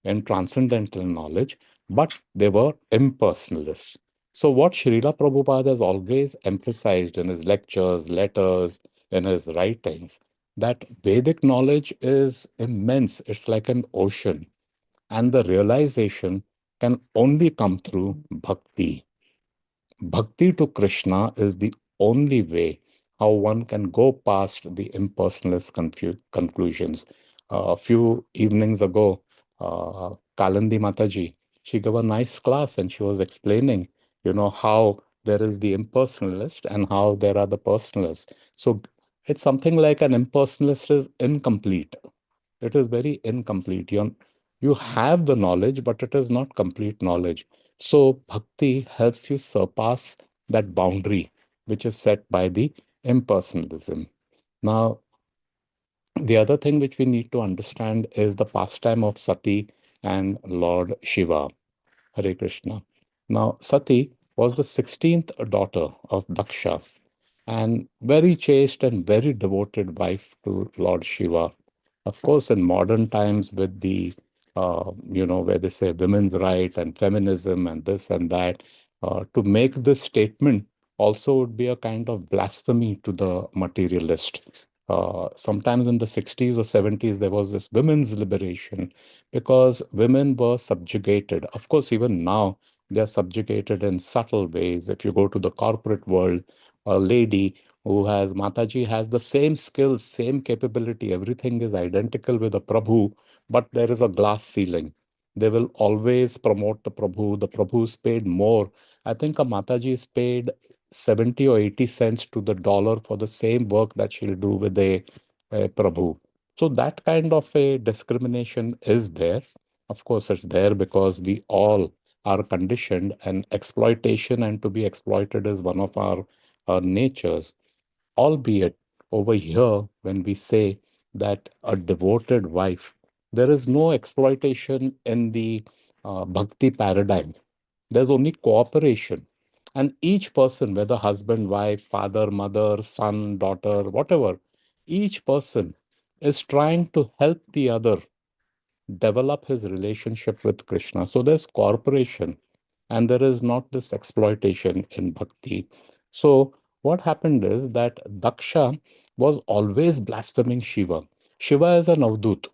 in transcendental knowledge, but they were impersonalists. So, what Srila Prabhupada has always emphasized in his lectures, letters, in his writings, that Vedic knowledge is immense. It's like an ocean. And the realization can only come through bhakti. Bhakti to Krishna is the only way how one can go past the impersonalist conclusions. A few evenings ago, Kalandi Mataji, she gave a nice class and she was explaining, how there is the impersonalist and how there are the personalists. So it's something like an impersonalist is incomplete. It is very incomplete. You have the knowledge, but it is not complete knowledge. So bhakti helps you surpass that boundary which is set by the impersonalism. Now, the other thing which we need to understand is the pastime of Sati and Lord Shiva. Hare Krishna. Now, Sati was the 16th daughter of Daksha and very chaste and very devoted wife to Lord Shiva. Of course, in modern times, with the, where they say women's right and feminism and this and that, to make this statement also would be a kind of blasphemy to the materialist. Sometimes in the 60s or 70s, there was this women's liberation because women were subjugated. Of course, even now, they're subjugated in subtle ways. If you go to the corporate world, a lady who has Mataji has the same skills, same capability, everything is identical with a Prabhu, but there is a glass ceiling. They will always promote the Prabhu. The Prabhu is paid more. I think a Mataji is paid 70 or 80 cents to the dollar for the same work that she'll do with a Prabhu. So that kind of a discrimination is there. Of course, it's there because we all are conditioned, and exploitation and to be exploited is one of our natures. Albeit over here, when we say that a devoted wife, there is no exploitation in the bhakti paradigm. There's only cooperation. And each person, whether husband, wife, father, mother, son, daughter, whatever, each person is trying to help the other develop his relationship with Krishna. So there's cooperation and there is not this exploitation in bhakti. So what happened is that Daksha was always blaspheming Shiva. Shiva is an avdut.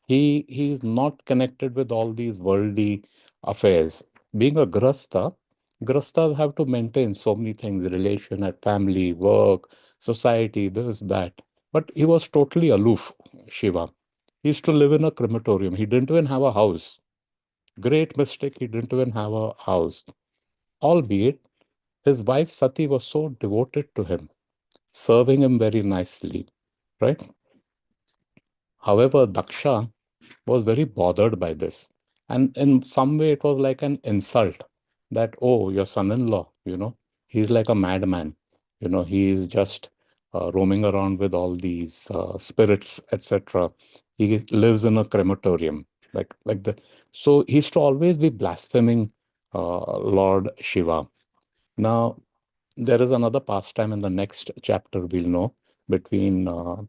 He is not connected with all these worldly affairs. Being a grasta, grastas have to maintain so many things, relation at family, work, society, this, that. But he was totally aloof, Shiva. He used to live in a crematorium. He didn't even have a house. Great mistake, he didn't even have a house. Albeit, his wife Sati was so devoted to him, serving him very nicely, right? However, Daksha was very bothered by this. And in some way, it was like an insult that, oh, your son in law, he's like a madman. He is just roaming around with all these spirits, etc. He lives in a crematorium, like the. So he used to always be blaspheming Lord Shiva. Now, there is another pastime in the next chapter we'll know between uh,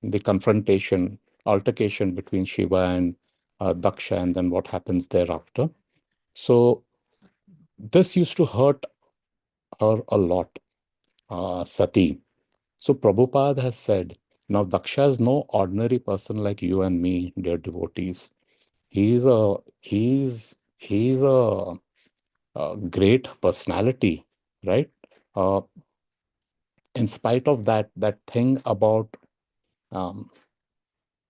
the confrontation, altercation between Shiva and Daksha, and then what happens thereafter. So this used to hurt her a lot, Sati. So Prabhupada has said, now Daksha is no ordinary person like you and me, dear devotees. He's a great personality, right? Uh, in spite of that thing about um,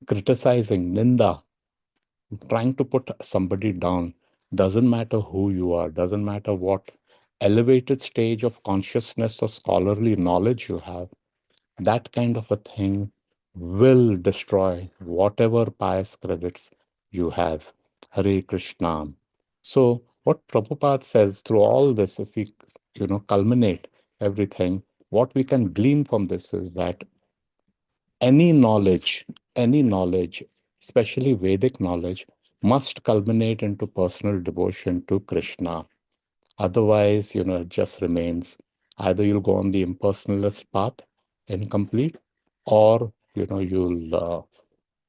criticizing, ninda, trying to put somebody down, doesn't matter who you are, doesn't matter what elevated stage of consciousness or scholarly knowledge you have, that kind of a thing will destroy whatever pious credits you have. Hare Krishna. So what Prabhupada says through all this, if we culminate everything, what we can glean from this is that any knowledge, any knowledge, especially Vedic knowledge, must culminate into personal devotion to Krishna. Otherwise, it just remains either you'll go on the impersonalist path, incomplete, or, you'll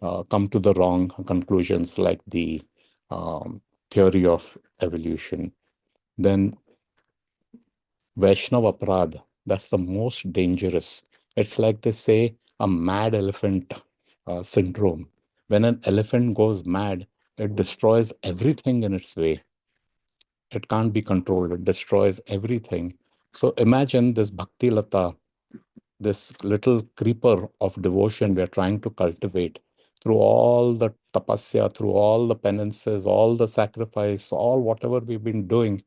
come to the wrong conclusions like the um, theory of evolution. Then Vaishnava Aparadha, that's the most dangerous. It's like they say a mad elephant syndrome. When an elephant goes mad, it destroys everything in its way. It can't be controlled. It destroys everything. So imagine this Bhakti Lata, this little creeper of devotion we are trying to cultivate through all the tapasya, through all the penances, all the sacrifice, all whatever we've been doing.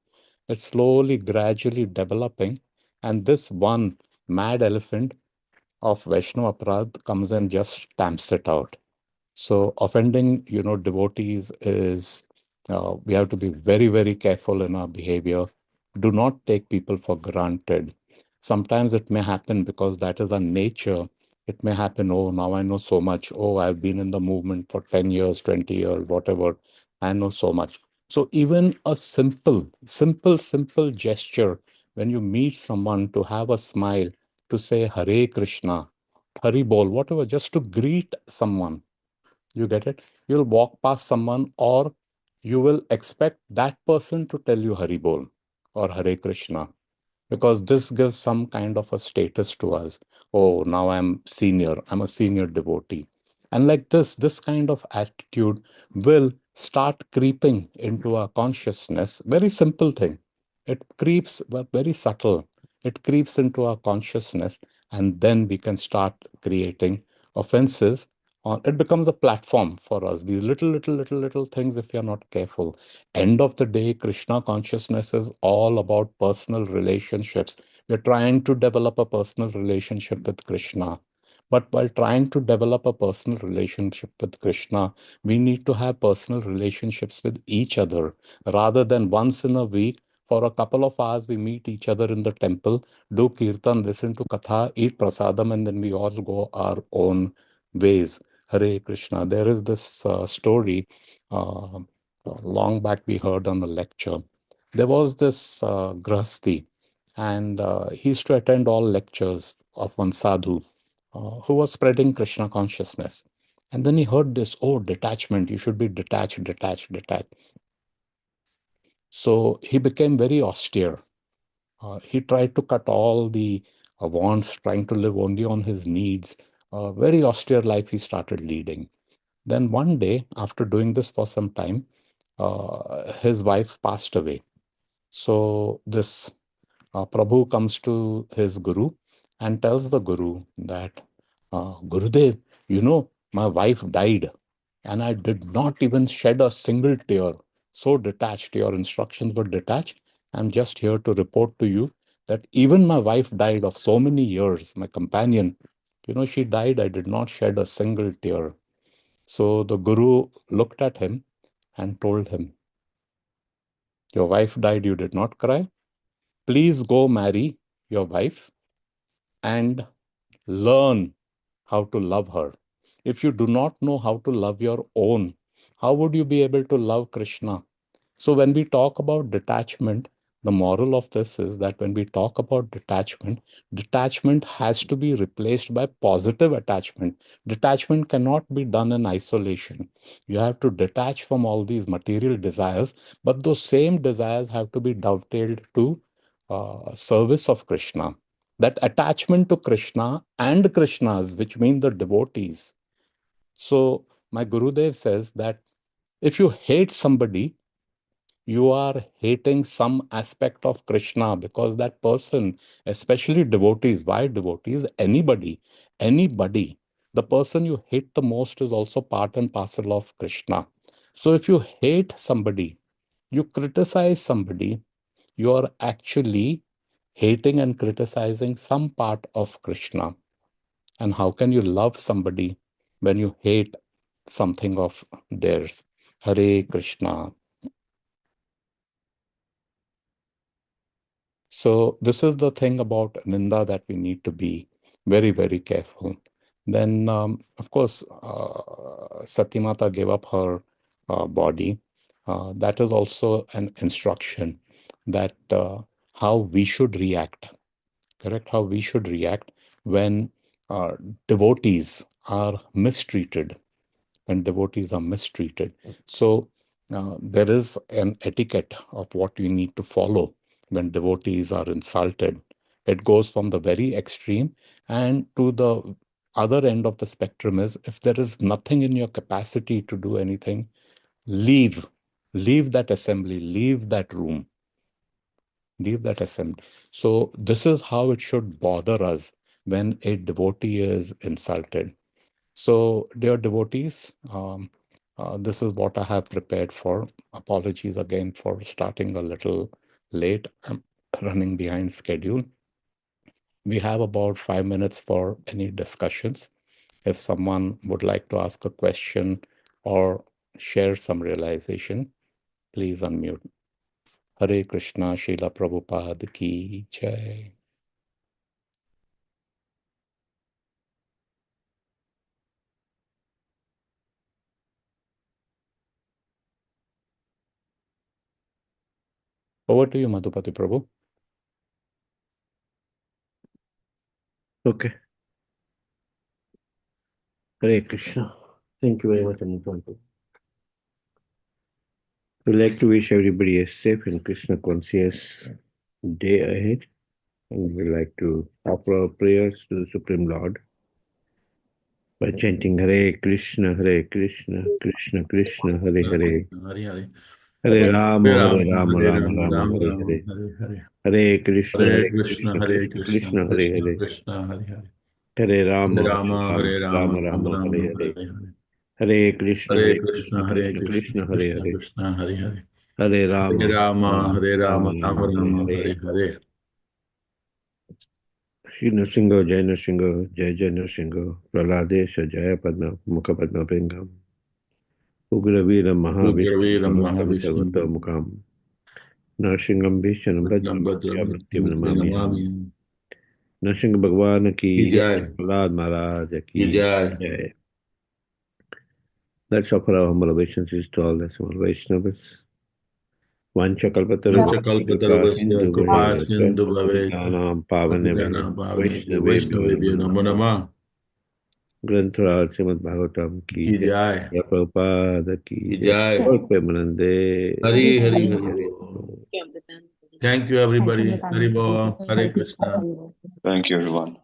It's slowly, gradually developing. And this one mad elephant of Vaishnava Aparadh comes and just stamps it out. So offending, devotees is, we have to be very, very careful in our behavior. Do not take people for granted. Sometimes it may happen because that is our nature. It may happen, oh, now I know so much. Oh, I've been in the movement for 10 years, 20 years, whatever. I know so much. So even a simple gesture, when you meet someone, to have a smile, to say Hare Krishna, Hari Bol, whatever, just to greet someone, you get it? You'll walk past someone, or you will expect that person to tell you Hari Bol or Hare Krishna, because this gives some kind of a status to us. Oh, now I'm senior, I'm a senior devotee. And like this kind of attitude will start creeping into our consciousness. Very simple thing. It creeps, but very subtle. It creeps into our consciousness, and then we can start creating offenses. It becomes a platform for us. These little things, if you're not careful. End of the day, Krishna consciousness is all about personal relationships. We're trying to develop a personal relationship with Krishna. But while trying to develop a personal relationship with Krishna, we need to have personal relationships with each other, rather than once in a week, for a couple of hours, we meet each other in the temple, do kirtan, listen to katha, eat prasadam, and then we all go our own ways. Hare Krishna. There is this story. Long back we heard on the lecture. There was this Grahasti, and he used to attend all lectures of one sadhu who was spreading Krishna consciousness. And then he heard this, oh, detachment, you should be detached, detached, detached. So he became very austere. He tried to cut all the wants, trying to live only on his needs. Very austere life he started leading. Then one day, after doing this for some time, his wife passed away. So this Prabhu comes to his guru and tells the guru that, Gurudev, my wife died and I did not even shed a single tear. So detached, your instructions were detached. I'm just here to report to you that even my wife died of so many years, my companion, she died. I did not shed a single tear. So the guru looked at him and told him, your wife died, you did not cry. Please go marry your wife and learn how to love her. If you do not know how to love your own, how would you be able to love Krishna? So, when we talk about detachment, the moral of this is that when we talk about detachment, detachment has to be replaced by positive attachment. Detachment cannot be done in isolation. You have to detach from all these material desires, but those same desires have to be dovetailed to service of Krishna. That attachment to Krishna and Krishnas, which mean the devotees. So, my Gurudev says that if you hate somebody, you are hating some aspect of Krishna, because that person, especially devotees, why devotees? Anybody, the person you hate the most is also part and parcel of Krishna. So if you hate somebody, you criticize somebody, you are actually hating and criticizing some part of Krishna. And how can you love somebody when you hate something of theirs? Hare Krishna. So this is the thing about Ninda, that we need to be very, very careful. Then, of course, Satyamata gave up her body. That is also an instruction that how we should react, correct? How we should react when uh, devotees are mistreated. when devotees are mistreated. So there is an etiquette of what you need to follow when devotees are insulted. It goes from the very extreme and to the other end of the spectrum is if there is nothing in your capacity to do anything, leave. Leave that assembly, leave that room, leave that assembly. So this is how it should bother us when a devotee is insulted. So, dear devotees, this is what I have prepared for. Apologies again for starting a little late. I'm running behind schedule. We have about 5 minutes for any discussions. If someone would like to ask a question or share some realization, please unmute. Hare Krishna, Srila Prabhupada ki jai. Over to you, Madhupati Prabhu. Okay. Hare Krishna. Thank you very much, Anutantu. We'd like to wish everybody a safe and Krishna conscious day ahead. And we'd like to offer our prayers to the Supreme Lord by chanting Hare Krishna, Krishna Krishna, Hare Hare. Hare Hare. Hare Rama, Hare Hare Rama, Rama, Hare Rama Rama, Rama, Rama Hare Rama, Hare. Hare Hare. Hare Krishna, Hare Krishna, Hare Krishna Krishna, Krishna, Hare Krishna Hare. Krishna, Hare Hare. Hare Hare Rama, Rama, Hare Rama Rama, Rama Rama, Hare Rama, Hare. Hare Hare. Hare Krishna, Hare Krishna, Hare Krishna Krishna, Krishna, Hare Krishna Hare. Krishna, Hare Hare. Hare Hare Rama, Rama, Hare Rama Rama, Rama Rama, Hare Rama, Hare. Hare Hare. Shri Nrsinga, Jai Nrsinga, Jai Jai Nrsinga, Praladesha, Jaya Padma, Mukha Padma Pingam, Ugravira Mahavishnu, Ugraveera Bhagavatam Mahavishnu, Sarvata Mukam, Narsingam Bhishana Bhadram, Bhadram, Mrityu Namamiham. Namami. Nrsinga Bhagwan Ki ki Jai, Jai, Prahlad Maharaj Ki ki Jai. Jai. Let's offer our humble obeisances to all the small Vaishnavas. Vanchakalpatarubhasya Kripa Vanchakalpatarubhasya Sindhu Kripa Bhavevacha Sindhu Bhaveta. Patitanam Pavanebhyo Patitana Bhavane Vaishnavebhyo Vaishnavebhyo Namo Namo Namaha. Namah. ग्रंथराज Shrimad Bhagavatam की Ki जय Jai, Prabhupada की Ki जय Jai. और प्रेमानंदे Hari Hari Hari Hari Hari Bol. बोल। Thank you everybody. Hari Bol. Hare Krishna. Thank you, everyone.